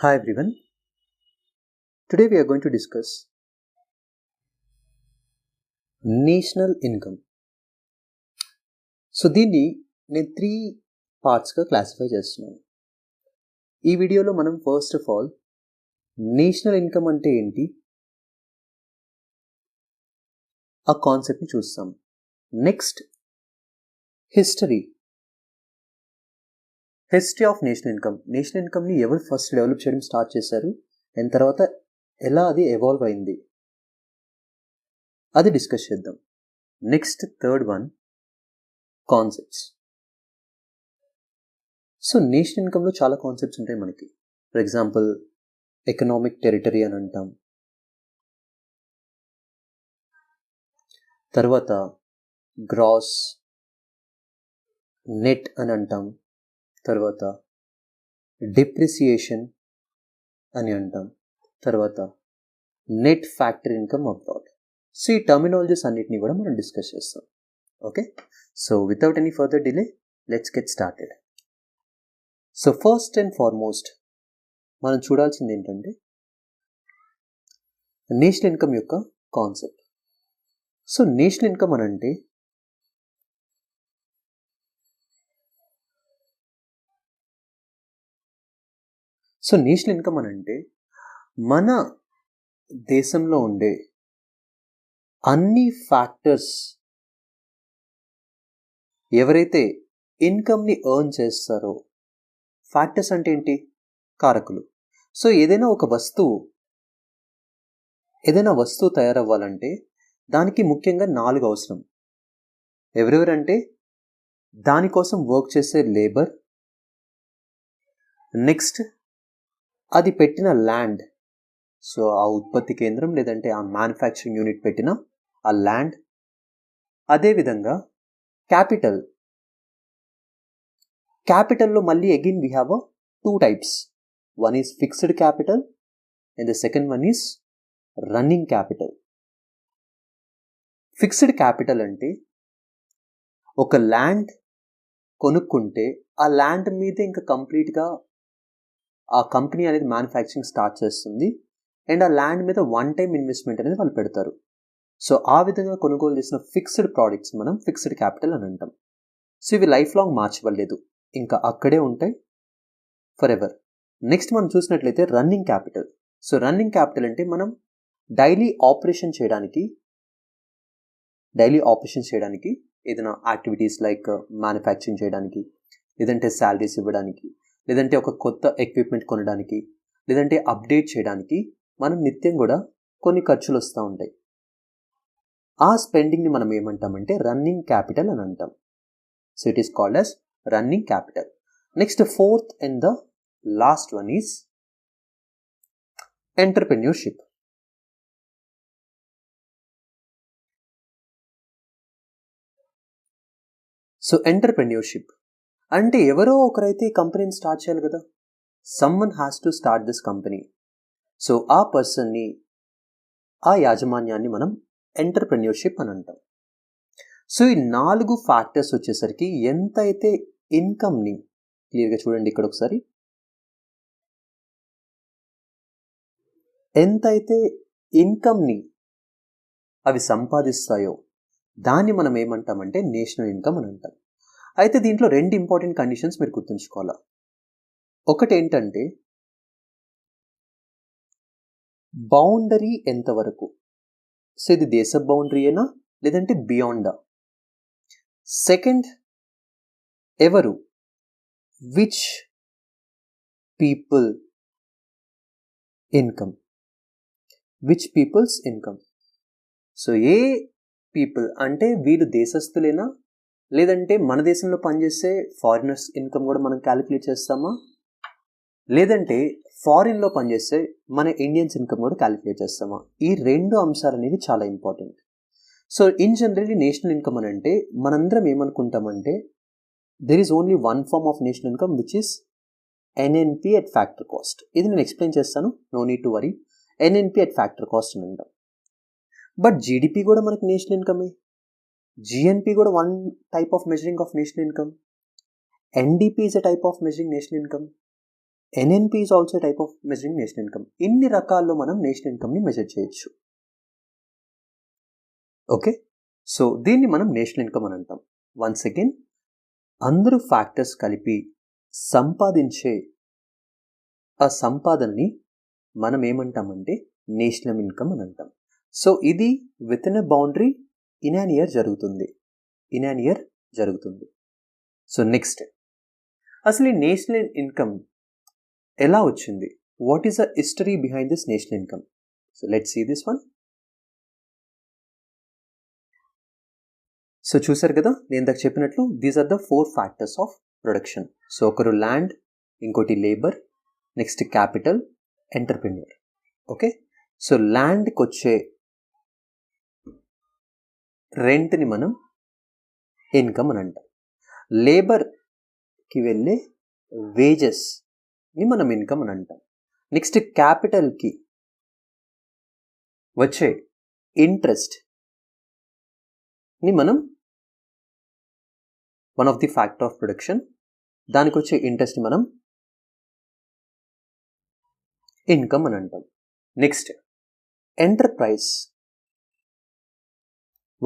Hi everyone. Today we are going to discuss national income. So దీన్ని నేను 3 పార్ట్స్గా classify చేస్తున్నాను. ఈ వీడియోలో మనం first of all national income అంటే ఏంటి ఆ కాన్సెప్ట్ని చూస్తాం. Next history of national income. National ఇన్కమ్ని ఎవరు ఫస్ట్ డెవలప్ చేయడం స్టార్ట్ చేశారు అండ్ తర్వాత ఎలా అది ఎవాల్వ్ అయింది అది డిస్కస్ చేద్దాం. Next third one concepts. So national ఇన్కమ్లో చాలా కాన్సెప్ట్స్ ఉంటాయి మనకి. ఫర్ ఎగ్జాంపుల్ ఎకనామిక్ టెరిటరీ అని అంటాం, తర్వాత గ్రాస్, నెట్ అని అంటాం, తర్వాత డిప్రిసియేషన్ అని అంటాం, తర్వాత net factory income abroad. So ఈ టర్మినాలజీస్ అన్నిటిని కూడా మనం డిస్కస్ చేస్తాం. Okay, so without any further delay let's get started. So first and foremost మనం చూడాల్సింది ఏంటంటే నేషనల్ ఇన్కమ్ యొక్క కాన్సెప్ట్. సో నేషనల్ ఇన్కమ్ అని అంటే మన దేశంలో ఉండే అన్ని ఫ్యాక్టర్స్ ఎవరైతే ఇన్కమ్ని ఎర్న్ చేస్తారో, ఫ్యాక్టర్స్ అంటే ఏంటి? కారకులు. సో ఏదైనా వస్తువు తయారవ్వాలంటే దానికి ముఖ్యంగా 4 అవసరం. ఎవరెవరంటే దానికోసం వర్క్ చేసే లేబర్, నెక్స్ట్ అది పెట్టిన ల్యాండ్, సో ఆ ఉత్పత్తి కేంద్రం లేదంటే ఆ మ్యానుఫ్యాక్చరింగ్ యూనిట్ పెట్టిన ఆ ల్యాండ్, అదేవిధంగా క్యాపిటల్లో మళ్ళీ again we have 2 types. One is fixed capital and the second one is running capital. Fixed capital అంటే ఒక ల్యాండ్ కొనుక్కుంటే ఆ ల్యాండ్ మీద ఇంకా కంప్లీట్గా ఆ కంపెనీ అనేది మ్యానుఫ్యాక్చరింగ్ స్టార్ట్ చేస్తుంది అండ్ ఆ ల్యాండ్ మీద వన్ టైం ఇన్వెస్ట్మెంట్ అనేది వాళ్ళు పెడతారు. సో ఆ విధంగా కొనుగోలు చేసిన ఫిక్స్డ్ ప్రోడక్ట్స్ మనం ఫిక్స్డ్ క్యాపిటల్ అని అంటాం. సో ఇవి లైఫ్ లాంగ్ మార్చవలేదు, ఇంకా అక్కడే ఉంటాయి ఫర్ ఎవర్. నెక్స్ట్ మనం చూసినట్లయితే running capital. So running capital అంటే మనం డైలీ ఆపరేషన్ చేయడానికి ఏదైనా యాక్టివిటీస్ లైక్ మ్యానుఫ్యాక్చరింగ్ చేయడానికి, లేదంటే శాలరీస్ ఇవ్వడానికి, లేదంటే ఒక కొత్త ఎక్విప్మెంట్ కొనడానికి, లేదంటే అప్డేట్ చేయడానికి మనం నిత్యం కూడా కొన్ని ఖర్చులు వస్తూ ఉంటాయి. ఆ స్పెండింగ్ని మనం ఏమంటామంటే రన్నింగ్ క్యాపిటల్ అని అంటాం. So it is called as running capital. Next fourth and the last one is entrepreneurship. So entrepreneurship అంటే ఎవరో ఒకరైతే ఈ కంపెనీని స్టార్ట్ చేయాలి కదా. Someone has to start this company. So ఆ పర్సన్ని, ఆ యాజమాన్యాన్ని మనం ఎంటర్ప్రెన్యూర్షిప్ అని అంటాం. సో ఈ 4 ఫ్యాక్టర్స్ వచ్చేసరికి ఎంతైతే ఇన్కమ్ని, క్లియర్గా చూడండి ఇక్కడ ఒకసారి, ఎంతైతే ఇన్కమ్ని అవి సంపాదిస్తాయో దాన్ని మనం ఏమంటామంటే నేషనల్ ఇన్కమ్ అని అంటాం. అయితే దీంట్లో 2 ఇంపార్టెంట్ కండిషన్స్ మీరు గుర్తుంచుకోవాలా. ఒకటి ఏంటంటే బౌండరీ ఎంతవరకు. సో ఇది దేశ బౌండరీయేనా లేదంటే బియాండా. సెకండ్, ఎవరు, విచ్ పీపుల్స్ ఇన్కమ్. సో ఏ పీపుల్ అంటే వీళ్ళు దేశస్తులేనా లేదంటే మన దేశంలో పనిచేసే ఫారినర్స్ ఇన్కమ్ కూడా మనం క్యాలిక్యులేట్ చేస్తామా, లేదంటే ఫారిన్లో పనిచేసే మన ఇండియన్స్ ఇన్కమ్ కూడా క్యాలిక్యులేట్ చేస్తామా. ఈ 2 అంశాలు అనేవి చాలా important. So in generally national income అని అంటే మనందరం ఏమనుకుంటామంటే there is only one form of national income which is NNP at factor cost. ఇది నేను ఎక్స్ప్లెయిన్ చేస్తాను, no need to worry. NNP at factor cost అని అంటాం. బట్ జీడిపి కూడా మనకి నేషనల్ ఇన్కమే. జిఎన్పి కూడా one type of measuring of national income. NDP is a type of measuring national income. NNP is also a type of measuring national income. ఇన్ని రకాల్లో మనం national ఇన్కమ్ని measure చేయొచ్చు. ఓకే, సో దీన్ని మనం నేషనల్ ఇన్కమ్ అని అంటాం. Once again, అందరూ factors కలిపి సంపాదించే ఆ సంపాదనని మనం ఏమంటామంటే నేషనల్ ఇన్కమ్ అని అంటాం. సో ఇది within a boundary in an year జరుగుతుంది. సో నెక్స్ట్, అసలు ఈ నేషనల్ ఇన్కమ్ ఎలా వచ్చింది? What is the history behind this national income? So let's see this one. So చూసారు కదా, నేను ఇందాక చెప్పినట్లు these are the 4 factors of production. So ఒకరు ల్యాండ్, ఇంకోటి labour, next capital, entrepreneur. Okay, so ల్యాండ్కి వచ్చే రెంట్ని మనం ఇన్కమ్ అని అంటాం. లేబర్కి వెళ్ళే వేజెస్ని మనం ఇన్కమ్ అని అంటాం. నెక్స్ట్ క్యాపిటల్కి వచ్చే ఇంట్రెస్ట్ని మనం one of the factor of production, దానికి వచ్చే ఇంట్రెస్ట్ని మనం ఇన్కమ్ అని అంటాం. నెక్స్ట్ ఎంటర్ప్రైజ్,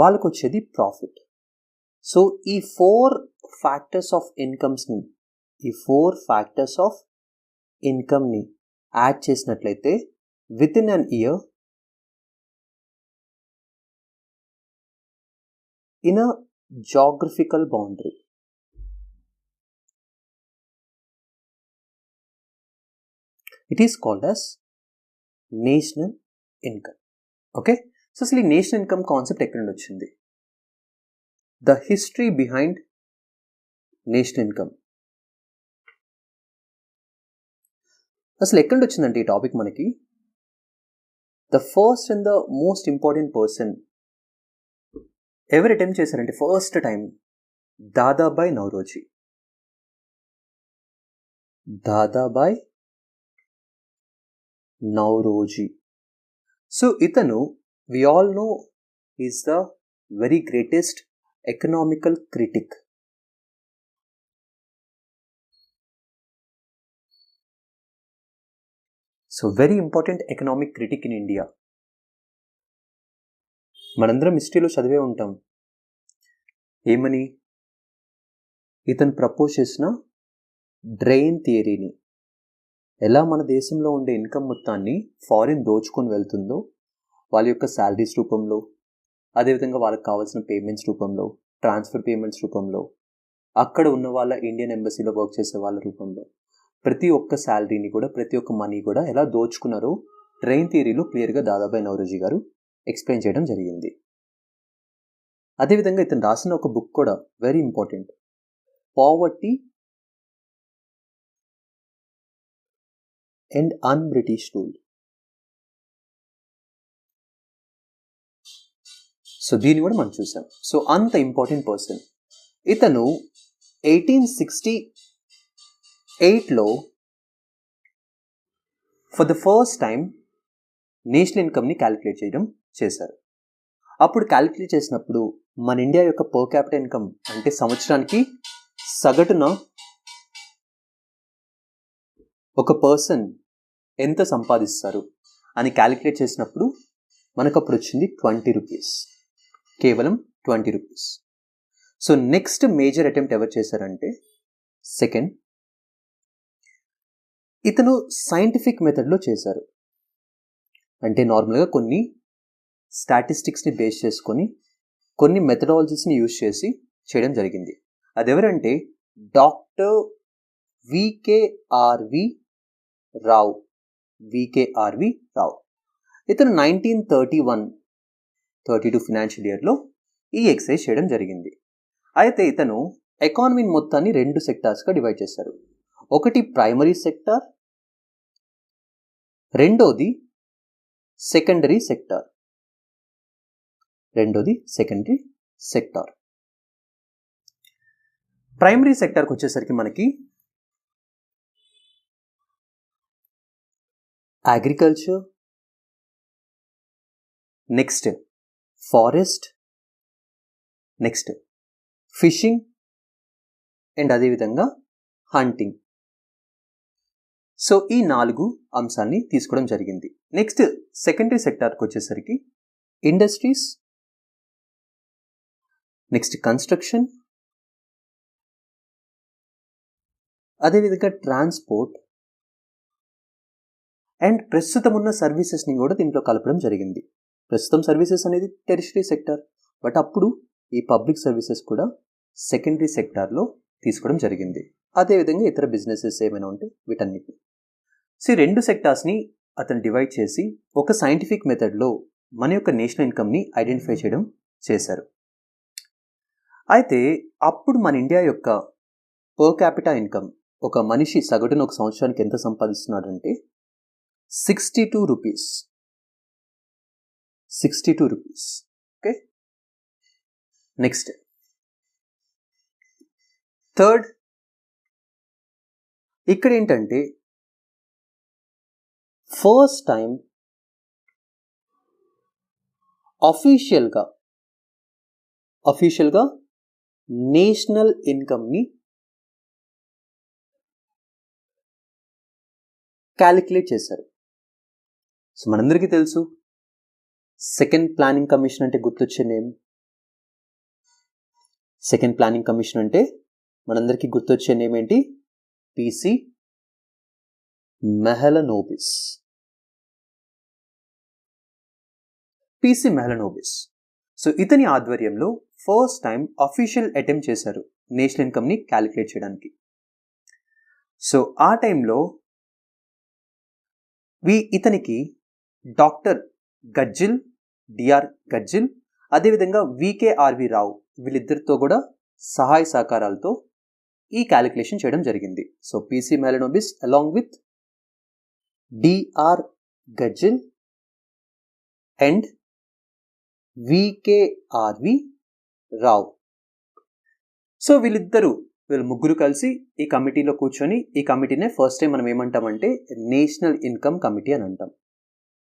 వాళ్ళకు వచ్చేది ప్రాఫిట్. సో ఈ 4 ఫ్యాక్టర్స్ ఆఫ్ ఇన్కమ్ని యాడ్ చేసినట్లయితే with in an year in a geographical boundary it is called as national income. Okay, so అసలు ఈ నేషనల్ ఇన్కమ్ కాన్సెప్ట్ ఎక్కడి నుండి వచ్చింది? The history behind national income అసలు ఎక్కడి నుండి వచ్చిందంటే ఈ టాపిక్ మనకి, the first and the most important person ఎవరు అటెంప్ట్ చేశారంటే first time Dadabhai Naoroji. So ఇతను we all know is the very greatest economical critic. So very important economic critic in India. మనందరం హిస్టరీలో చదివే ఉంటాం. ఏమని? ఇతను ప్రపోజ్ చేసిన డ్రెయిన్ థియరీని, ఎలా మన దేశంలో ఉండే ఇన్కమ్ మొత్తాన్ని ఫారిన్ దోచుకొని వెళ్తుందో వాళ్ళ యొక్క శాలరీస్ రూపంలో, అదేవిధంగా వాళ్ళకి కావాల్సిన పేమెంట్స్ రూపంలో, ట్రాన్స్ఫర్ పేమెంట్స్ రూపంలో, అక్కడ ఉన్న వాళ్ళ ఇండియన్ ఎంబసీలో వర్క్ చేసే వాళ్ళ రూపంలో, ప్రతి ఒక్క శాలరీని కూడా, ప్రతి ఒక్క మనీ కూడా ఎలా దోచుకున్నారో డ్రెయిన్ థియరీలో క్లియర్గా దాదాబాయ్ నౌరోజీ గారు ఎక్స్ప్లెయిన్ చేయడం జరిగింది. అదేవిధంగా ఇతను రాసిన ఒక బుక్ కూడా very important, poverty and unBritish rule. So దీన్ని కూడా మనం చూసాం. సో అంత ఇంపార్టెంట్ పర్సన్ ఇతను 1868లో for the first time national ఇన్కమ్ని క్యాలిక్యులేట్ చేశారు. అప్పుడు క్యాలిక్యులేట్ చేసినప్పుడు మన ఇండియా యొక్క పర్ క్యాపిటల్ ఇన్కమ్ అంటే సంవత్సరానికి సగటున ఒక పర్సన్ ఎంత సంపాదిస్తారు అని క్యాలిక్యులేట్ చేసినప్పుడు మనకు అప్పుడు వచ్చింది 20 రూపీస్, కేవలం 20 rupees. So next major attempt ఎవరు చేశారంటే సెకండ్, ఇతను సైంటిఫిక్ మెథడ్లో చేశారు. అంటే నార్మల్గా కొన్ని స్టాటిస్టిక్స్ని బేస్ చేసుకొని కొన్ని మెథడాలజీస్ని యూజ్ చేసి చేయడం జరిగింది. అది ఎవరంటే డాక్టర్ వికేఆర్వి రావు. ఇతను 1931-32 ఫినాన్షియల్ ఇయర్లో ఈ ఎక్సైజ్ చేయడం జరిగింది. అయితే ఇతను ఎకానమీని మొత్తాన్ని 2 సెక్టార్స్గా డివైడ్ చేశారు. ఒకటి ప్రైమరీ సెక్టార్, రెండోది సెకండరీ సెక్టార్. ప్రైమరీ సెక్టార్కి వచ్చేసరికి మనకి agriculture, next forest, next fishing and అదేవిధంగా హంటింగ్. సో ఈ 4 అంశాన్ని తీసుకోవడం జరిగింది. నెక్స్ట్ సెకండరీ సెక్టార్కి వచ్చేసరికి ఇండస్ట్రీస్, నెక్స్ట్ కన్స్ట్రక్షన్, అదేవిధంగా ట్రాన్స్పోర్ట్ అండ్ ప్రస్తుతం ఉన్న సర్వీసెస్ని కూడా దీంట్లో కలపడం జరిగింది. ప్రస్తుతం సర్వీసెస్ అనేది టెరిషరీ సెక్టార్, బట్ అప్పుడు ఈ పబ్లిక్ సర్వీసెస్ కూడా సెకండరీ సెక్టార్లో తీసుకోవడం జరిగింది. అదేవిధంగా ఇతర బిజినెసెస్ ఏమైనా ఉంటే వీటన్నిటిని. సో ఈ 2 సెక్టార్స్ని అతను డివైడ్ చేసి ఒక సైంటిఫిక్ మెథడ్లో మన యొక్క నేషనల్ ఇన్కమ్ని ఐడెంటిఫై చేయడం చేశారు. అయితే అప్పుడు మన ఇండియా యొక్క పర్ క్యాపిటా ఇన్కమ్, ఒక మనిషి సగటున ఒక సంవత్సరానికి ఎంత సంపాదిస్తున్నాడంటే 62 rupees. 62 rupees. Okay, next third, ఇక్కడ ఏంటంటే ఫస్ట్ టైం అఫీషియల్గా నేషనల్ ఇన్కమ్ని క్యాలిక్యులేట్ చేశారు. సో మనందరికీ తెలుసు సెకండ్ ప్లానింగ్ కమిషన్ అంటే గుర్తొచ్చే నేమ్. సెకండ్ ప్లానింగ్ కమిషన్ అంటే మనందరికీ గుర్తొచ్చే నేమ్ ఏంటి? పిసి మెహలనోబిస్. పిసి మెహలనోబిస్. సో ఇతని ఆధ్వర్యంలో ఫస్ట్ టైం అఫీషియల్ అటెంప్ట్ చేశారు నేషనల్ ఇన్కమ్ని క్యాలిక్యులేట్ చేయడానికి. సో ఆ టైంలో ఇతనికి డాక్టర్ గజ్జిల్, డిఆర్ గజ్జిల్, అదేవిధంగా వికేఆర్వి రావు, వీళ్ళిద్దరితో కూడా సహాయ సహకారాలతో ఈ క్యాలిక్యులేషన్ చేయడం జరిగింది. So PC Mahalanobis along with DR Gadgil and VKRV Rao. So వీళ్ళు ముగ్గురు కలిసి ఈ కమిటీలో కూర్చొని, ఈ కమిటీనే ఫస్ట్ టైం మనం ఏమంటామంటే నేషనల్ ఇన్కమ్ కమిటీ అని అంటాం.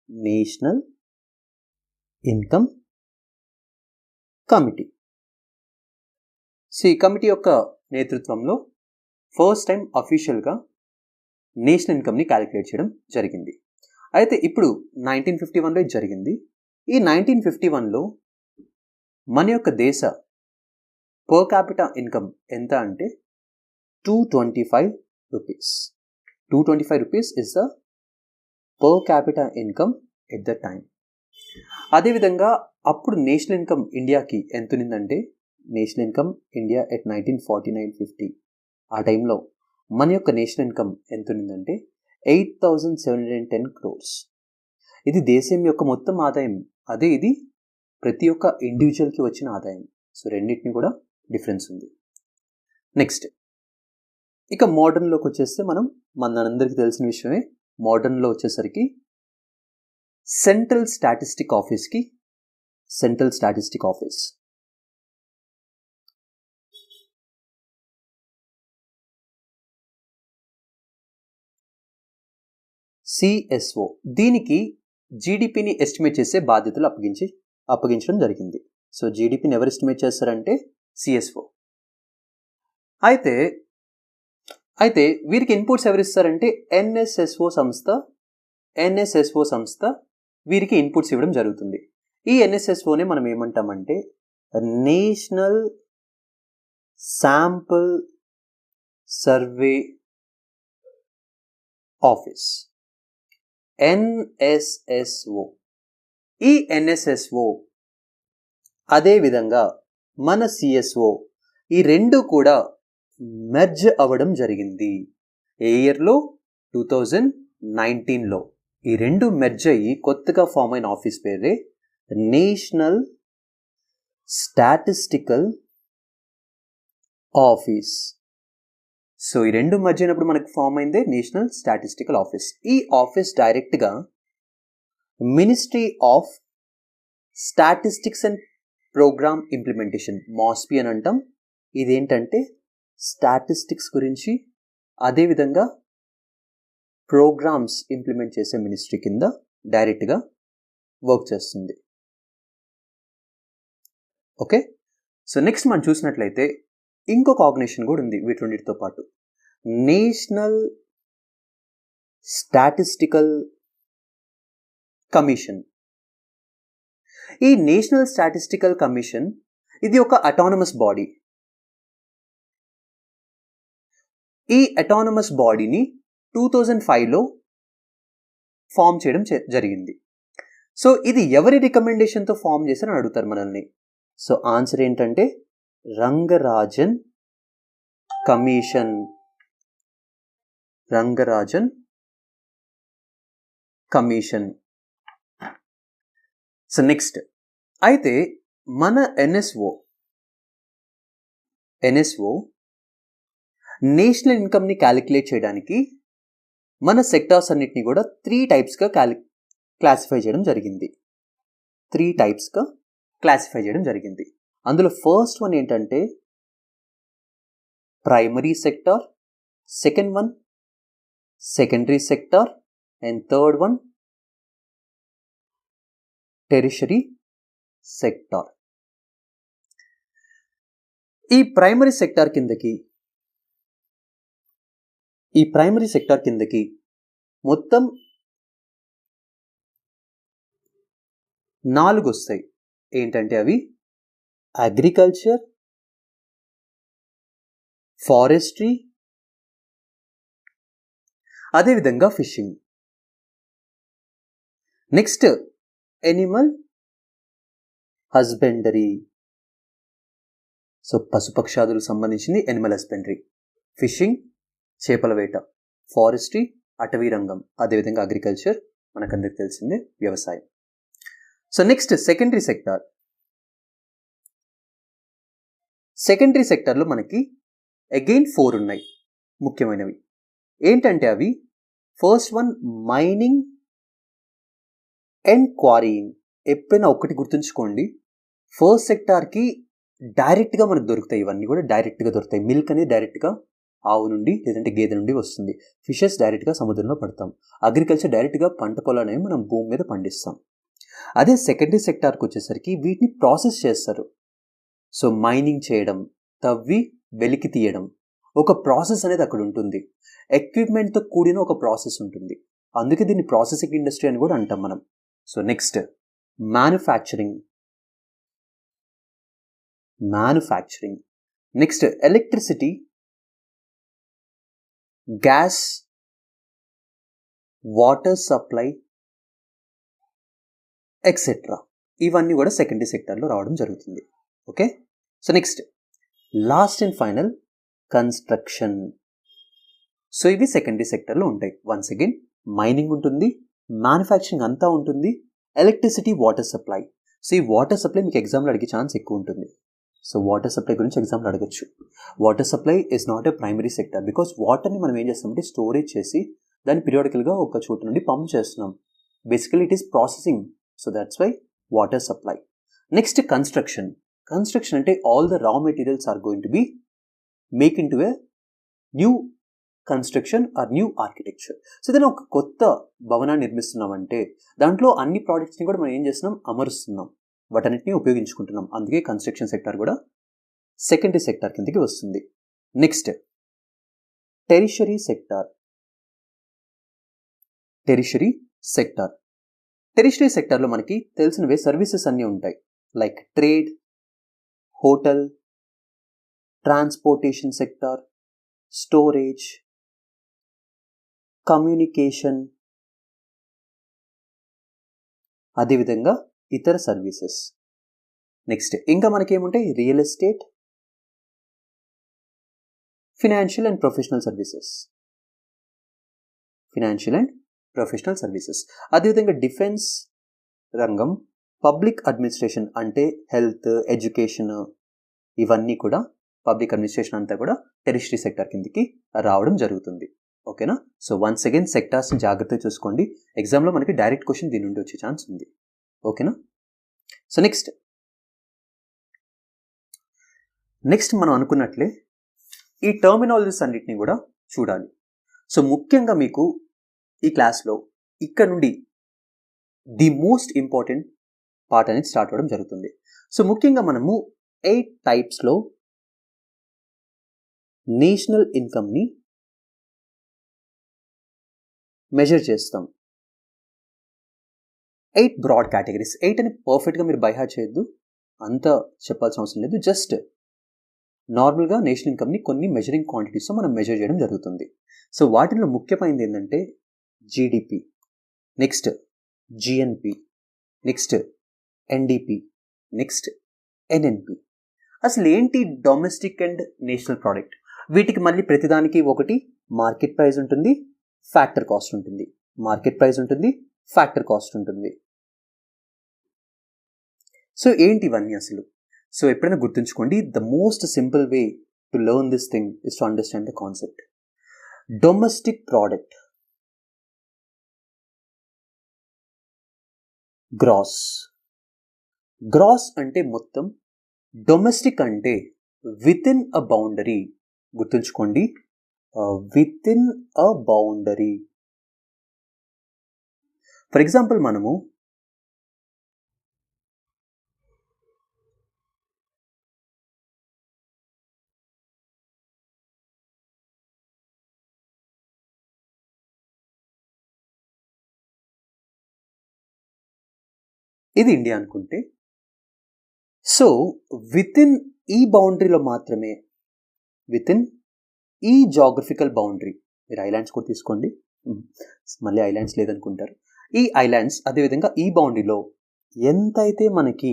National income committee. సో ఈ కమిటీ యొక్క నేతృత్వంలో ఫస్ట్ టైం అఫీషియల్గా నేషనల్ ఇన్కమ్ని క్యాలిక్యులేట్ చేయడం జరిగింది. అయితే ఇప్పుడు 1951లో ఇది జరిగింది. ఈ 1951లో మన యొక్క దేశ పర్ క్యాపిటా ఇన్కమ్ ఎంత అంటే 225 rupees. 225 rupees is the per capita income at the time. అదేవిధంగా అప్పుడు నేషనల్ ఇన్కమ్ ఇండియాకి ఎంత ఉన్నిందంటే, నేషనల్ ఇన్కమ్ ఇండియా ఎట్ 1949-50 ఆ టైంలో మన యొక్క నేషనల్ ఇన్కమ్ ఎంత ఉన్నిందంటే 8,710 crores. ఇది దేశం యొక్క మొత్తం ఆదాయం. అదే ఇది ప్రతి ఒక్క ఇండివిజువల్కి వచ్చిన ఆదాయం. సో రెండింటిని కూడా డిఫరెన్స్ ఉంది. నెక్స్ట్ ఇక మోడర్న్లోకి వచ్చేస్తే మనందరికీ తెలిసిన విషయమే. మోడర్న్లో వచ్చేసరికి సెంట్రల్ స్టాటిస్టిక్ ఆఫీస్ సిఎస్ఓ, దీనికి జీడిపిని ఎస్టిమేట్ చేసే బాధ్యతలు అప్పగించడం జరిగింది. సో జీడిపిని ఎవరు ఎస్టిమేట్ చేస్తారంటే సిఎస్ఓ. అయితే వీరికి ఇన్పుట్స్ ఎవరు ఇస్తారంటే ఎన్ఎస్ఎస్ఓ సంస్థ వీరికి ఇన్పుట్స్ ఇవ్వడం జరుగుతుంది. ఈ ఎన్ఎస్ఎస్ఓనే మనం ఏమంటామంటే national sample survey office, NSSO. ఈ ఎన్ఎస్ఎస్ఓ అదేవిధంగా మన సిఎస్ఓ, ఈ రెండు కూడా మెర్జ్ అవ్వడం జరిగింది. ఏ ఇయర్లో? 2019లో. ఈ రెండు మెర్జ్ అయ్యి కొత్తగా ఫామ్ అయిన ఆఫీస్ పేరే నేషనల్ స్టాటిస్టికల్ ఆఫీస్. సో ఈ రెండు మెర్జ్ అయినప్పుడు మనకు ఫామ్ అయిందే నేషనల్ స్టాటిస్టికల్ ఆఫీస్. ఈ ఆఫీస్ డైరెక్ట్గా ministry of statistics and programme implementation, MoSPI అని అంటాం. ఇదేంటంటే స్టాటిస్టిక్స్ గురించి, అదేవిధంగా ప్రోగ్రామ్స్ ఇంప్లిమెంట్ చేసే మినిస్ట్రీ కింద డైరెక్ట్గా వర్క్ చేస్తుంది. ఓకే, సో నెక్స్ట్ మనం చూసినట్లయితే ఇంకొక ఆర్గనైజేషన్ కూడా ఉంది వీటితో పాటు, నేషనల్ స్టాటిస్టికల్ కమిషన్. ఈ నేషనల్ స్టాటిస్టికల్ కమిషన్ ఇది ఒక అటానమస్ బాడీ. ఈ అటానమస్ బాడీని 2005లో ఫామ్ చేయడం జరిగింది. సో ఇది ఎవరి రికమెండేషన్తో ఫామ్ చేశారని అడుగుతారు మనల్ని. సో ఆన్సర్ ఏంటంటే Rangarajan commission. Rangarajan commission. So next, అయితే మన ఎన్ఎస్ఓ నేషనల్ ఇన్కమ్ని క్యాలిక్యులేట్ చేయడానికి మన సెక్టార్స్ అన్నిటిని కూడా 3 టైప్స్గా క్లాసిఫై చేయడం జరిగింది. 3 టైప్స్గా క్లాసిఫై చేయడం జరిగింది. అందులో ఫస్ట్ వన్ ఏంటంటే primary sector, second one secondary sector, and third one tertiary sector. ఈ ప్రైమరీ సెక్టార్ కిందకి మొత్తం 4 వస్తాయి. ఏంటంటే అవి అగ్రికల్చర్, ఫారెస్ట్రీ, అదేవిధంగా fishing. Next animal husbandry. So పశుపక్షాదులకు సంబంధించింది ఎనిమల్ హస్బెండరీ, ఫిషింగ్ చేపల వేట, ఫారెస్ట్రీ అటవీ రంగం, అదేవిధంగా అగ్రికల్చర్ మనకందరికి తెలిసిందే వ్యవసాయం. So next secondary sector. Secondary సెక్టార్లో మనకి అగైన్ 4 ఉన్నాయి ముఖ్యమైనవి. ఏంటంటే అవి first one mining and quarrying. ఎప్పుడైనా ఒకటి గుర్తుంచుకోండి, ఫస్ట్ సెక్టార్కి డైరెక్ట్గా మనకు దొరుకుతాయి. ఇవన్నీ కూడా డైరెక్ట్గా దొరుకుతాయి. మిల్క్ అనేది డైరెక్ట్గా ఆవు నుండి లేదంటే గేదె నుండి వస్తుంది. ఫిషెస్ డైరెక్ట్గా సముద్రంలో పడతాం. అగ్రికల్చర్ డైరెక్ట్గా పంట పొలాన్ని మనం భూమి మీద పండిస్తాం. అదే సెకండరీ సెక్టార్కి వచ్చేసరికి వీటిని ప్రాసెస్ చేస్తారు. సో మైనింగ్ చేయడం, తవ్వి వెలికి తీయడం, ఒక ప్రాసెస్ అనేది అక్కడ ఉంటుంది. ఎక్విప్మెంట్తో కూడిన ఒక ప్రాసెస్ ఉంటుంది. అందుకే దీన్ని ప్రాసెసింగ్ ఇండస్ట్రీ అని కూడా అంటాం మనం. So next manufacturing. Next electricity, gas, water supply etcetera. ఇవన్నీ కూడా సెకండరీ సెక్టార్లో రావడం జరుగుతుంది. Okay. So next last and final construction. So ఇవి సెకండరీ సెక్టార్లో ఉంటాయి. వన్స్ అగైన్ మైనింగ్ ఉంటుంది, మ్యానుఫ్యాక్చరింగ్ అంతా ఉంటుంది, ఎలక్ట్రిసిటీ, వాటర్ సప్లై. సో ఈ వాటర్ సప్లై మీకు ఎగ్జామ్లో అడిగే ఛాన్స్ ఎక్కువ ఉంటుంది. సో వాటర్ సప్లై గురించి ఎగ్జామ్లో అడగచ్చు. Water supply is not a primary sector because వాటర్ని మనం ఏం చేస్తామంటే స్టోరేజ్ చేసి దాన్ని పీరియాడికల్గా ఒక చోటు నుండి పంప్ చేస్తున్నాం. Basically it is processing. So that's why water supply. Next construction. Construction అంటే all the raw materials are going to be make into a new construction or new architecture. So ఏదైనా ఒక కొత్త భవనాన్ని నిర్మిస్తున్నామంటే దాంట్లో అన్ని ప్రోడక్ట్స్ని కూడా మనం ఏం చేస్తున్నాం, అమరుస్తున్నాం, వాటన్నిటిని ఉపయోగించుకుంటున్నాం. అందుకే కన్స్ట్రక్షన్ సెక్టార్ కూడా సెకండరీ సెక్టార్ కిందకి వస్తుంది. Next tertiary sector. టెరిషరీ సెక్టార్లో మనకి తెలిసినవే సర్వీసెస్ అన్నీ ఉంటాయి. Like trade, hotel, transportation sector, storage, communication, అదేవిధంగా ఇతర సర్వీసెస్. నెక్స్ట్ ఇంకా మనకేముంటాయి, real estate, financial and professional services. అదేవిధంగా డిఫెన్స్ రంగం, పబ్లిక్ అడ్మినిస్ట్రేషన్ అంటే హెల్త్, ఎడ్యుకేషన్, ఇవన్నీ కూడా పబ్లిక్ అడ్మినిస్ట్రేషన్ అంతా కూడా టెరిషరీ సెక్టార్ కిందకి రావడం జరుగుతుంది. ఓకేనా. సో వన్స్ అగైన్ సెక్టార్స్ని జాగ్రత్తగా చూసుకోండి. ఎగ్జామ్లో మనకి డైరెక్ట్ క్వశ్చన్ దీని నుండి వచ్చే ఛాన్స్ ఉంది. ఓకేనా. సో నెక్స్ట్ మనం అనుకున్నట్లే ఈ టర్మినాలజీస్ అన్నిటిని కూడా చూడాలి. సో ముఖ్యంగా మీకు ఈ క్లాస్లో ఇక్కడ నుండి ది మోస్ట్ ఇంపార్టెంట్ పార్ట్ అనేది స్టార్ట్ అవ్వడం జరుగుతుంది. సో ముఖ్యంగా మనము 8 టైప్స్లో నేషనల్ ఇన్కమ్ని మెజర్ చేస్తాం. 8 బ్రాడ్ కేటగిరీస్. 8 అని పర్ఫెక్ట్గా మీరు బై హార్ట్ చేయొద్దు, అంత చెప్పాల్సిన అవసరం లేదు. జస్ట్ నార్మల్గా నేషనల్ ఇన్కమ్ని కొన్ని మెజరింగ్ క్వాంటిటీస్తో మనం మెజర్ చేయడం జరుగుతుంది. సో వాటిలో ముఖ్యమైనది ఏంటంటే GDP, next GNP, next NDP, next NNP. అసలు ఏంటి డొమెస్టిక్ అండ్ నేషనల్ ప్రోడక్ట్? వీటికి మళ్ళీ ప్రతిదానికి ఒకటి మార్కెట్ ప్రైస్ ఉంటుంది, ఫ్యాక్టర్ కాస్ట్ ఉంటుంది. మార్కెట్ ప్రైస్ ఉంటుంది, ఫ్యాక్టర్ కాస్ట్ ఉంటుంది. సో ఏంటి ఇవన్నీ అసలు? సో ఎప్పుడైనా గుర్తుంచుకోండి, the most simple way to learn this thing is to understand the concept. Domestic product, gross. Gross అంటే మొత్తం, డొమెస్టిక్ అంటే విత్ ఇన్ అ బౌండరీ. గుర్తుంచుకోండి, within a boundary. For example మనము ఇది ఇండియా అనుకుంటే, సో విత్ ఇన్ ఈ బౌండరీలో మాత్రమే, with in ఈ జాగ్రఫికల్ బౌండరీ, మీరు ఐలాండ్స్ కూడా తీసుకోండి, మళ్ళీ ఐలాండ్స్ లేదనుకుంటారు, ఈ ఐలాండ్స్ అదేవిధంగా ఈ బౌండరీలో ఎంతైతే మనకి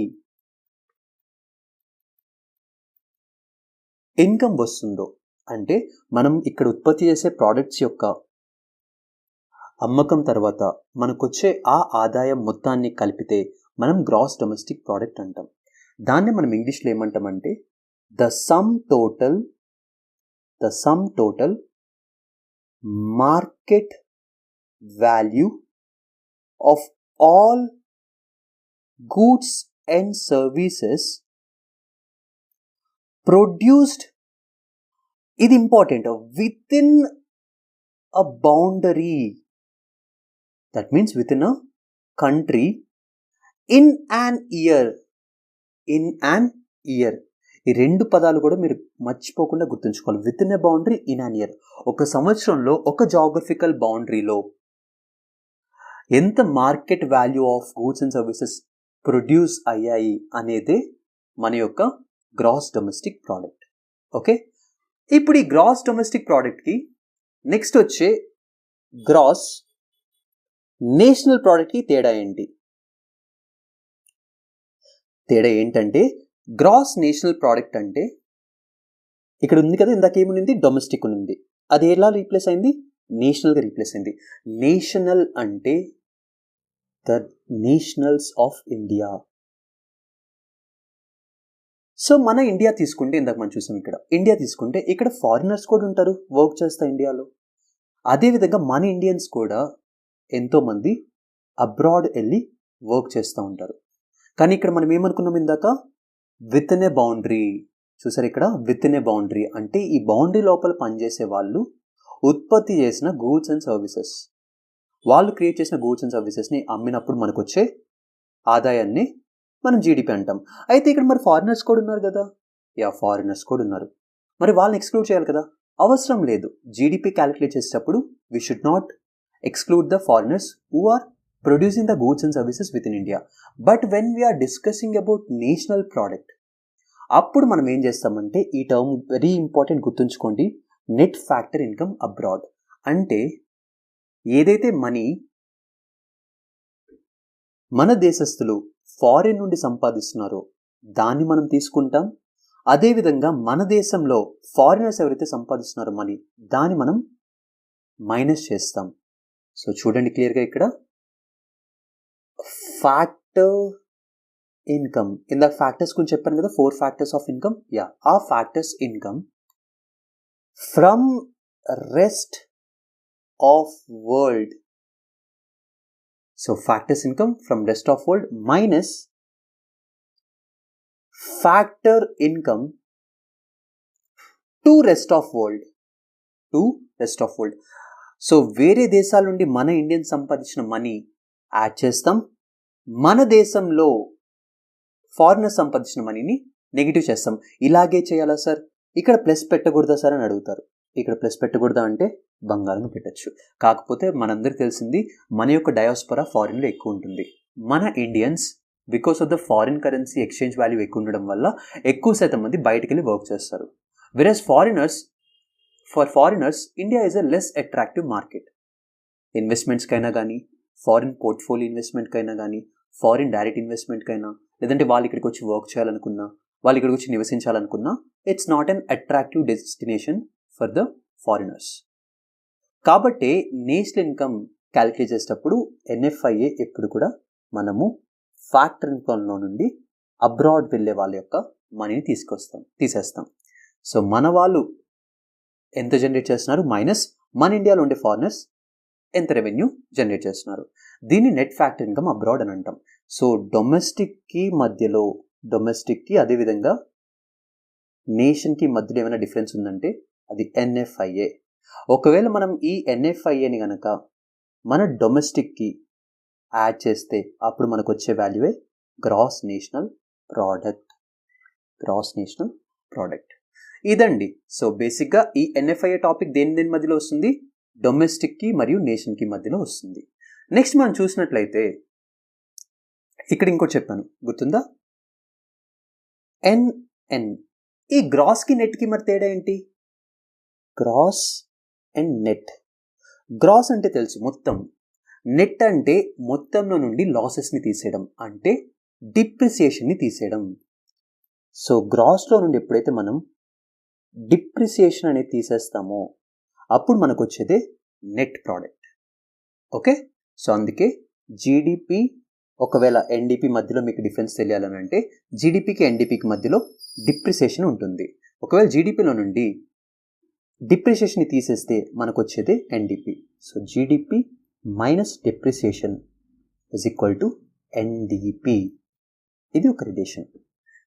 ఇన్కమ్ వస్తుందో, అంటే మనం ఇక్కడ ఉత్పత్తి చేసే ప్రోడక్ట్స్ యొక్క అమ్మకం తర్వాత మనకొచ్చే ఆ ఆదాయం మొత్తాన్ని కలిపితే మనం గ్రాస్ డొమెస్టిక్ ప్రోడక్ట్ అంటాం. దాన్ని మనం ఇంగ్లీష్లో ఏమంటామంటే the sum total market value of all goods and services produced, ఇది important, within a boundary. That means within a country in an year. In an year, ఈ రెండు పదాలు కూడా మీరు మర్చిపోకుండా గుర్తుంచుకోవాలి. Within a boundary, in an year. ఒక సంవత్సరంలో ఒక జాగ్రఫికల్ బౌండరీలో ఎంత market value of goods and services produce అయ్యాయి అనేదే మన యొక్క గ్రాస్ డొమెస్టిక్ ప్రోడక్ట్. ఓకే, ఇప్పుడు ఈ గ్రాస్ డొమెస్టిక్ ప్రోడక్ట్కి నెక్స్ట్ వచ్చే గ్రాస్ నేషనల్ ప్రోడక్ట్కి తేడా ఏంటి? తేడా ఏంటంటే గ్రాస్ నేషనల్ ప్రోడక్ట్ అంటే ఇక్కడ ఉంది కదా, ఇందాక ఏముంది, డొమెస్టిక్ ఉంది, అది ఎలా రీప్లేస్ అయింది? నేషనల్గా రీప్లేస్ అయింది. నేషనల్ అంటే the nationals of India. So మన ఇండియా తీసుకుంటే, ఇందాక మనం చూసాం ఇక్కడ ఇండియా తీసుకుంటే, ఇక్కడ ఫారినర్స్ కూడా ఉంటారు, వర్క్ చేస్తా ఇండియాలో. అదేవిధంగా మన ఇండియన్స్ కూడా ఎంతోమంది అబ్రాడ్ వెళ్ళి వర్క్ చేస్తూ ఉంటారు. కానీ ఇక్కడ మనం ఏమనుకున్నాం ఇందాక, విత్ ఇన్ ఏ బౌండరీ. చూసారు ఇక్కడ, విత్ ఇన్ ఏ బౌండరీ అంటే ఈ బౌండరీ లోపల పనిచేసే వాళ్ళు ఉత్పత్తి చేసిన గూడ్స్ అండ్ సర్వీసెస్, వాళ్ళు క్రియేట్ చేసిన గూడ్స్ అండ్ సర్వీసెస్ని అమ్మినప్పుడు మనకు వచ్చే ఆదాయాన్ని మనం జీడిపి అంటాం. అయితే ఇక్కడ మరి ఫారినర్స్ కూడా ఉన్నారు కదా, ఫారినర్స్ కూడా ఉన్నారు, మరి వాళ్ళని ఎక్స్క్లూడ్ చేయాలి కదా? అవసరం లేదు. జీడిపి క్యాలిక్యులేట్ చేసేటప్పుడు we should not exclude the foreigners who are producing the goods and services within India. But when we are discussing about national product, అప్పుడు మనం ఏం చేస్తామంటే, ఈ టర్మ్ వెరీ ఇంపార్టెంట్, గుర్తుంచుకోండి, నెట్ ఫ్యాక్టర్ ఇన్కమ్ అబ్రాడ్. అంటే ఏదైతే money మన దేశస్తులు foreign నుండి సంపాదిస్తున్నారో దాన్ని మనం తీసుకుంటాం. అదేవిధంగా మన దేశంలో ఫారినర్స్ ఎవరైతే సంపాదిస్తున్నారో మనీ, దాన్ని మనం మైనస్ చేస్తాం. సో చూడండి క్లియర్గా ఇక్కడ, ఫ్యాక్టర్ ఇన్కమ్, ఇందాక ఫ్యాక్టర్స్ గురించి చెప్పాను కదా, 4 ఫ్యాక్టర్స్ ఆఫ్ ఇన్కమ్. ఆ factors income from rest of world. So factors income from rest of world minus factor income to rest of world. So వేరే దేశాల నుండి మన ఇండియన్ సంపాదించిన మనీ యాడ్ చేస్తాం, మన దేశంలో ఫారినర్ సంపాదించిన మనీని నెగిటివ్ చేస్తాం. ఇలాగే చేయాలా సార్, ఇక్కడ ప్లస్ పెట్టకూడదా సార్ అని అడుగుతారు. ఇక్కడ ప్లస్ పెట్టకూడదా అంటే బంగారం పెట్టచ్చు. కాకపోతే మనందరికి తెలిసింది మన యొక్క డయాస్పొరా ఫారిన్లో ఎక్కువ ఉంటుంది. మన Indians because of the foreign currency exchange value ఎక్కువ ఉండడం వల్ల ఎక్కువ శాతం మంది బయటికి వెళ్ళి వర్క్ చేస్తారు. Versus for foreigners India is a less attractive market. ఇన్వెస్ట్మెంట్స్కైనా కానీ, ఫారిన్ పోర్ట్ఫోలియో ఇన్వెస్ట్మెంట్కైనా కానీ, ఫారిన్ డైరెక్ట్ ఇన్వెస్ట్మెంట్కైనా, లేదంటే వాళ్ళు ఇక్కడికి వచ్చి వర్క్ చేయాలనుకున్నా, వాళ్ళు ఇక్కడికి వచ్చి నివసించాలనుకున్నా, it's not an attractive destination for the foreigners. కాబట్టి నేషనల్ ఇన్కమ్ క్యాలిక్యులేట్ చేసేటప్పుడు NFIA ఎప్పుడు కూడా మనము ఫ్యాక్టర్ ఇన్కమ్లో నుండి అబ్రాడ్ వెళ్ళే వాళ్ళ యొక్క మనీని తీసేస్తాం. సో మన వాళ్ళు ఎంత జనరేట్ చేస్తున్నారు మైనస్ మన ఇండియాలో ఉండే ఫారినర్స్ ఎంత రెవెన్యూ జనరేట్ చేస్తున్నారు. దీన్ని నెట్ ఫ్యాక్టర్ ఇన్కమ్ అబ్రాడ్ అని అంటాం. సో డొమెస్టిక్కి అదేవిధంగా నేషన్కి మధ్యలో ఏమైనా డిఫరెన్స్ ఉందంటే అది NFIA. ఒకవేళ మనం ఈ NFIAని కనుక మన డొమెస్టిక్కి యాడ్ చేస్తే అప్పుడు మనకు వచ్చే వాల్యూవే గ్రాస్ నేషనల్ ప్రోడక్ట్. ఇదండి. సో బేసిక్గా ఈ NFIA టాపిక్ దేని మధ్యలో వస్తుంది? డొమెస్టిక్కి మరియు నేషన్కి మధ్యలో వస్తుంది. నెక్స్ట్ మనం చూసినట్లయితే ఇక్కడ ఇంకోటి చెప్పాను, గుర్తుందా? NN. ఈ గ్రాస్కి నెట్కి మరి తేడా ఏంటి? Gross and net. గ్రాస్ అంటే తెలుసు మొత్తం, నెట్ అంటే మొత్తంలో నుండి లాసెస్ని తీసేయడం, అంటే డిప్రిసియేషన్ని తీసేయడం. సో గ్రాస్లో నుండి ఎప్పుడైతే మనం డిప్రిసియేషన్ అనేది తీసేస్తామో అప్పుడు మనకు వచ్చేదే నెట్ ప్రోడక్ట్. ఓకే. సో అందుకే జీడిపి ఒకవేళ ఎన్డిపి మధ్యలో మీకు డిఫరెన్స్ తెలియాలని అంటే జీడిపికి ఎన్డిపికి మధ్యలో డిప్రిసియేషన్ ఉంటుంది. ఒకవేళ జీడిపిలో నుండి డిప్రిసియేషన్ని తీసేస్తే మనకు వచ్చేదే NDP. So GDP minus depreciation is equal to NDP. ఇది ఒక రిలేషన్.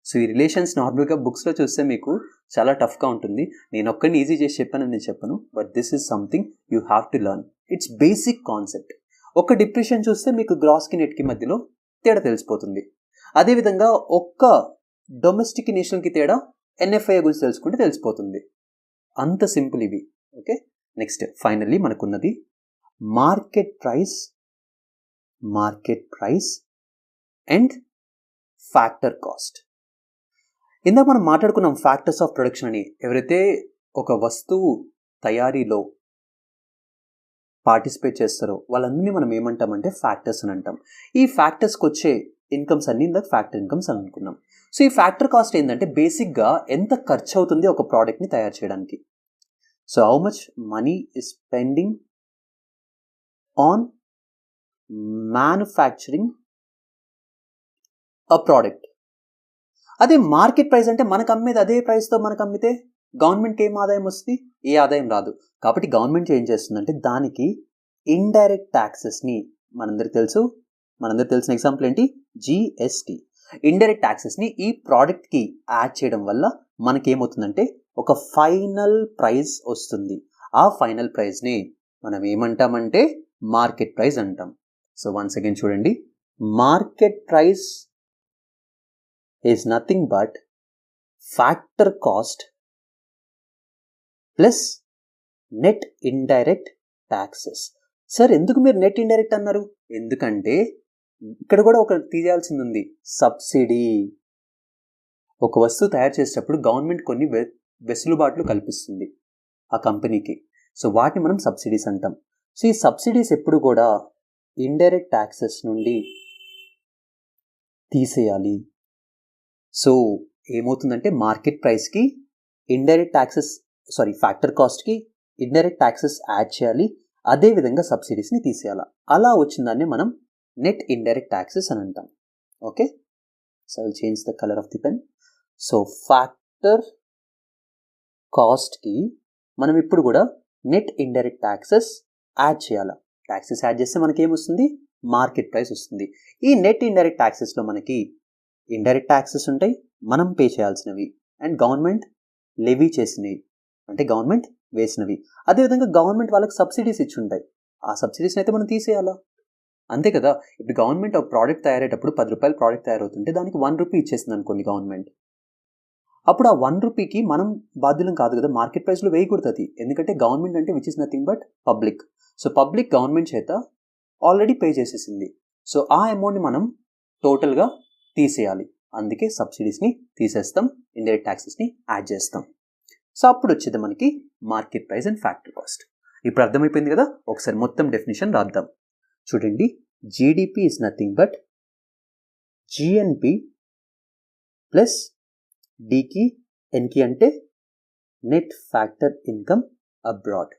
సో ఈ రిలేషన్స్ నార్మల్గా బుక్స్లో చూస్తే మీకు చాలా టఫ్గా ఉంటుంది. నేను ఒక్కడిని ఈజీ చేసి చెప్పానని నేను చెప్పను, but this is something you have to learn. It's basic concept. ఒక డిప్రిషన్ చూస్తే మీకు గ్రాస్కి నెట్కి మధ్యలో తేడా తెలిసిపోతుంది. అదేవిధంగా ఒక్క డొమెస్టిక్ నేషనల్కి తేడా NFIA గురించి తెలుసుకుంటే తెలిసిపోతుంది. అంత సింపుల్ ఇవి. ఓకే. నెక్స్ట్ ఫైనల్లీ మనకున్నది market price and factor cost. ఇందాక మనం మాట్లాడుకున్నాం ఫ్యాక్టర్స్ ఆఫ్ ప్రొడక్షన్ అని. ఎవరైతే ఒక వస్తువు తయారీలో పార్టిసిపేట్ చేస్తారో వాళ్ళందరినీ మనం ఏమంటామంటే ఫ్యాక్టర్స్ అని అంటాం. ఈ ఫ్యాక్టర్స్కి వచ్చే ఇన్కమ్స్ అన్ని ఇందాక ఫ్యాక్టర్ ఇన్కమ్స్ అని అనుకున్నాం. సో ఈ ఫ్యాక్టర్ కాస్ట్ ఏంటంటే బేసిక్గా ఎంత ఖర్చు అవుతుంది ఒక ప్రోడక్ట్ని తయారు చేయడానికి. So how much money is spending on manufacturing a product. అదే మార్కెట్ ప్రైస్ అంటే మనకు అమ్మేది అదే ప్రైస్తో మనకు అమ్మితే గవర్నమెంట్కి ఏం ఆదాయం వస్తుంది? ఏ ఆదాయం రాదు. కాబట్టి గవర్నమెంట్ ఏం చేస్తుందంటే దానికి ఇండైరెక్ట్ ట్యాక్సెస్ని, మనందరికి తెలిసిన ఎగ్జాంపుల్ ఏంటి? GST. ఇండైరెక్ట్ ట్యాక్సెస్ని ఈ ప్రోడక్ట్కి యాడ్ చేయడం వల్ల మనకేమవుతుందంటే ఒక ఫైనల్ ప్రైస్ వస్తుంది. ఆ ఫైనల్ ప్రైస్ని మనం ఏమంటామంటే మార్కెట్ ప్రైస్ అంటాం. సో వన్స్ అగైన్ చూడండి, market price is nothing but factor cost plus net indirect taxes. Sir ఎందుకు మీరు నెట్ ఇండైరెక్ట్ అన్నారు? ఎందుకంటే ఇక్కడ కూడా ఒక తీయాల్సింది ఉంది, సబ్సిడీ. ఒక వస్తువు తయారు చేసేటప్పుడు గవర్నమెంట్ కొన్ని వెసులుబాట్లు కల్పిస్తుంది ఆ కంపెనీకి. సో వాటిని మనం సబ్సిడీస్ అంటాం. సో ఈ సబ్సిడీస్ ఎప్పుడు కూడా ఇండైరెక్ట్ ట్యాక్సెస్ నుండి తీసేయాలి. సో ఏమవుతుందంటే మార్కెట్ ప్రైస్కి ఫ్యాక్టర్ కాస్ట్కి ఇండైరెక్ట్ ట్యాక్సెస్ యాడ్ చేయాలి, అదేవిధంగా సబ్సిడీస్ని తీసేయాలి. అలా వచ్చిందాన్ని మనం నెట్ ఇండైరెక్ట్ ట్యాక్సెస్ అని అంటాం. Okay. So I will change the colour of the pen. So factor కాస్ట్కి మనం ఇప్పుడు కూడా నెట్ ఇండైరెక్ట్ ట్యాక్సెస్ యాడ్ చేయాలి. ట్యాక్సెస్ యాడ్ చేస్తే మనకి ఏమొస్తుంది? మార్కెట్ ప్రైస్ వస్తుంది. ఈ నెట్ ఇండైరెక్ట్ ట్యాక్సెస్లో మనకి ఇండైరెక్ట్ ట్యాక్సెస్ ఉంటాయి, మనం పే చేయాల్సినవి, అండ్ గవర్నమెంట్ లెవీ చేసినవి అంటే గవర్నమెంట్ వేసినవి. అదేవిధంగా గవర్నమెంట్ వాళ్ళకి సబ్సిడీస్ ఇచ్చి ఉంటాయి, ఆ సబ్సిడీస్ని అయితే మనం తీసేయాలా, అంతే కదా. ఇప్పుడు గవర్నమెంట్ ఒక ప్రోడక్ట్ తయారయ్యేటప్పుడు 10 రూపాయల ప్రోడక్ట్ తయారవుతుంటే దానికి 1 రూపీ ఇచ్చేసింది అనుకోండి గవర్నమెంట్. అప్పుడు ఆ 1 రూపీకి మనం బాధ్యులం కాదు కదా, మార్కెట్ ప్రైస్లో వేయకూడదు అది. ఎందుకంటే గవర్నమెంట్ అంటే which is nothing but public. So public government చేత ఆల్రెడీ పే చేసేసింది. సో ఆ అమౌంట్ని మనం టోటల్గా తీసేయాలి. అందుకే సబ్సిడీస్ని తీసేస్తాం, ఇండైరెక్ట్ ట్యాక్సెస్ని యాడ్ చేస్తాం. సో అప్పుడు వచ్చేది మనకి market price and factory cost. ఇప్పుడు అర్థమైపోయింది కదా, ఒకసారి మొత్తం డెఫినేషన్ రాద్దాం. చూడండి, GDP is nothing but GNP plus డికి ఎన్కి అంటే net factor income abroad.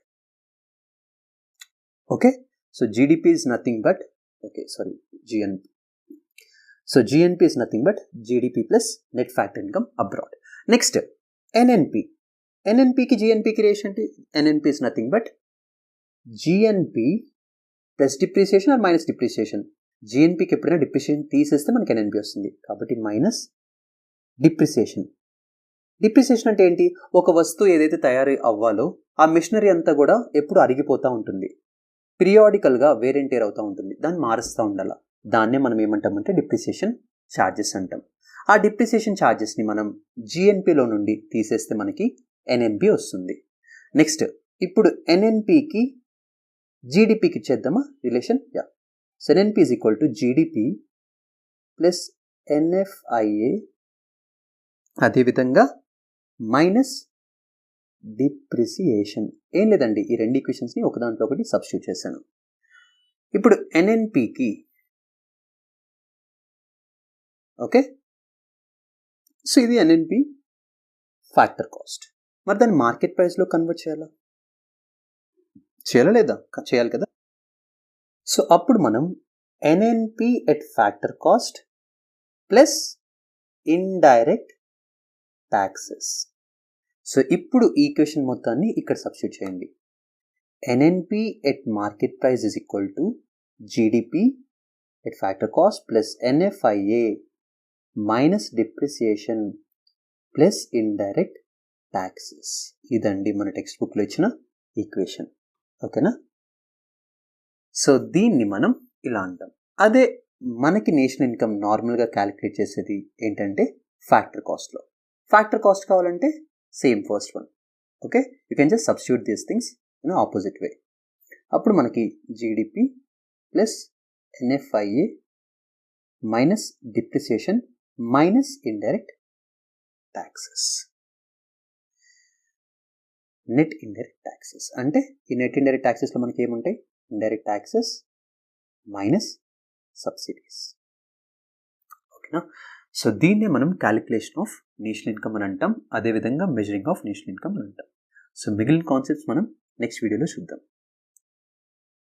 Okay, so GDP is nothing but GNP. So GNP is nothing but GDP plus net factor income abroad. Next, NNP. NNP की GNP की ratio అంటే NNP is nothing but GNP plus depreciation or minus depreciation. GNP కి ఎప్పుడైనా depreciation తీసేస్తే మనకి NNP వస్తుంది, కాబట్టి minus depreciation. Depreciation అంటే ఏంటి? ఒక వస్తువు ఏదైతే తయారు అవ్వాలో ఆ మిషనరీ అంతా కూడా ఎప్పుడు అరిగిపోతూ ఉంటుంది, పీరియాడికల్గా వేర్ అండ్ టేర్ అవుతూ ఉంటుంది, దాన్ని మారుస్తూ ఉండాలి. దాన్నే మనం ఏమంటామంటే డిప్రిసియేషన్ ఛార్జెస్ అంటాం. ఆ డిప్రిసియేషన్ ఛార్జెస్ని మనం జిఎన్పిలో నుండి తీసేస్తే మనకి ఎన్ఎన్పి వస్తుంది. నెక్స్ట్, ఇప్పుడు ఎన్ఎన్పికి జీడిపికి ఇచ్చేద్దామా relation? So NNP is equal to GDP plus NFIA, అదేవిధంగా మైనస్ డిప్రిసియేషన్. ఏం లేదండి, ఈ రెండు ఈక్వేషన్స్ని ఒక దాంట్లో ఒకటి సబ్స్టిట్యూట్ చేశాను. ఇప్పుడు ఎన్ఎన్పికి ఓకే, సో ఇది ఎన్ఎన్పి ఫ్యాక్టర్ కాస్ట్. మరి దాన్ని మార్కెట్ ప్రైస్లో కన్వర్ట్ చేయాలా లేదా? చేయాలి కదా. సో అప్పుడు మనం NNP at factor cost plus indirect taxes. So ఇప్పుడు ఈక్వేషన్ మొత్తాన్ని ఇక్కడ సబ్స్టిట్యూట్ చేయండి. NNP at market price is equal to GDP at factor cost plus NFIA minus depreciation plus indirect taxes. ఇదండి మన టెక్స్ట్ బుక్లో ఇచ్చిన ఈక్వేషన్. ఓకేనా? సో దీన్ని మనం ఇలా అంటాం. అదే మనకి నేషనల్ ఇన్కమ్ నార్మల్గా క్యాలిక్యులేట్ చేసేది ఏంటంటే ఫ్యాక్టర్ కాస్ట్లో. ఫ్యాక్టర్ కాస్ట్ కావాలంటే same first one. Okay, you can just substitute these things in opposite way. అప్పుడు మనకి GDP plus NFIA minus depreciation minus indirect taxes. Net indirect taxes అంటే ఈ నెట్ ఇండైరెక్ట్ ట్యాక్సెస్లో మనకి ఏముంటాయి? Indirect taxes minus subsidies. ఓకేనా? So దీన్నే మనం క్యాలిక్యులేషన్ ఆఫ్ నేషనల్ ఇన్కమ్ అని అంటాం, అదేవిధంగా మెజరింగ్ ఆఫ్ నేషనల్ ఇన్కమ్ అని అంటాం. సో మిగిలిన కాన్సెప్ట్స్ మనం నెక్స్ట్ వీడియోలో చూద్దాం.